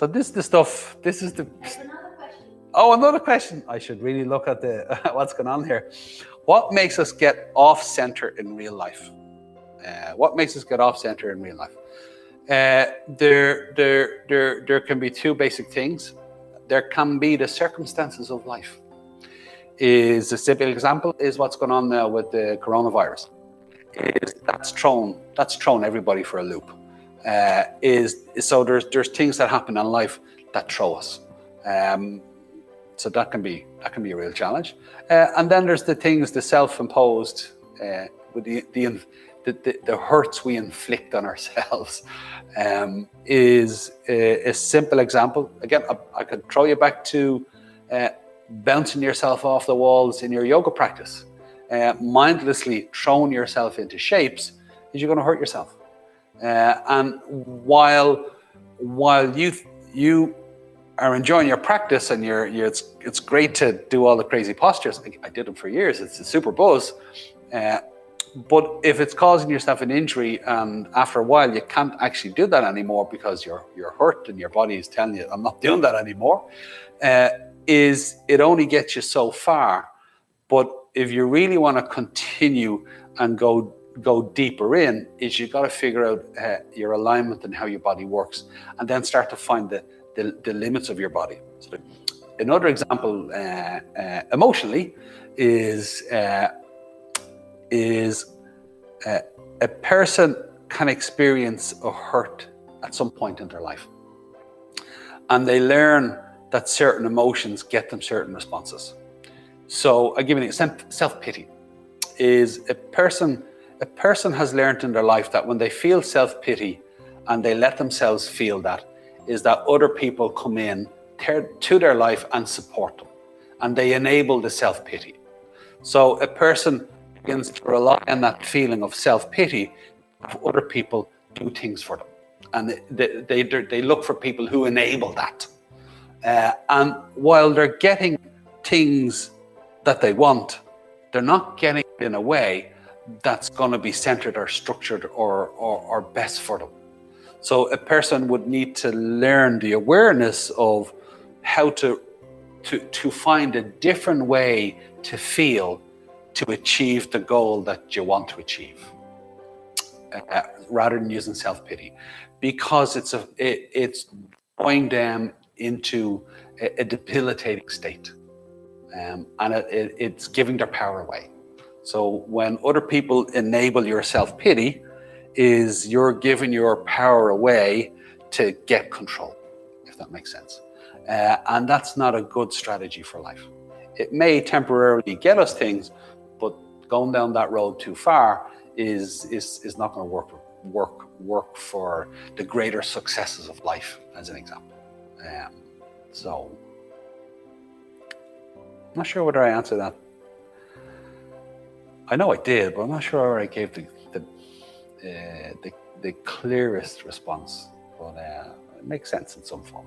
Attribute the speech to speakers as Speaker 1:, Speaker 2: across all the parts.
Speaker 1: So this is the stuff. This is the.
Speaker 2: There's another question.
Speaker 1: Oh, another question. I should really look at the what's going on here. What makes us get off center in real life? What makes us get off center in real life? There can be two basic things. There can be the circumstances of life. Is a simple example is what's going on now with the coronavirus. That's thrown everybody for a loop. So there's things that happen in life that throw us. So that can be a real challenge. And then there's the things, the self-imposed, with the hurts we inflict on ourselves. Is a simple example. Again, I could throw you back to bouncing yourself off the walls in your yoga practice. Mindlessly throwing yourself into shapes, is you're going to hurt yourself. And while you are enjoying your practice and it's great to do all the crazy postures. I did them for years. It's a super buzz. But if it's causing yourself an injury and after a while you can't actually do that anymore because you're hurt and your body is telling you, I'm not doing that anymore, it only gets you so far. But if you really want to continue and go deeper in, is you got to figure out your alignment and how your body works, and then start to find the limits of your body. So another example, emotionally, is a person can experience a hurt at some point in their life, and they learn that certain emotions get them certain responses. So I give you an example. Self-pity is a person has learned in their life that when they feel self-pity and they let themselves feel that, is that other people come in to their life and support them, and they enable the self-pity. So a person begins to rely on that feeling of self-pity if other people do things for them, and they look for people who enable that. And while they're getting things that they want, they're not getting it in a way that's going to be centered or structured or best for them. So a person would need to learn the awareness of how to find a different way to feel to achieve the goal that you want to achieve, rather than using self-pity, because it's drawing them into a debilitating state, and it's giving their power away. So when other people enable your self-pity, is you're giving your power away to get control, if that makes sense. And that's not a good strategy for life. It may temporarily get us things, but going down that road too far is not going to work for the greater successes of life, as an example. So I'm not sure whether I answered that. I know I did, but I'm not sure I gave the clearest response. But it makes sense in some form.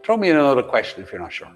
Speaker 1: Throw me another question if you're not sure.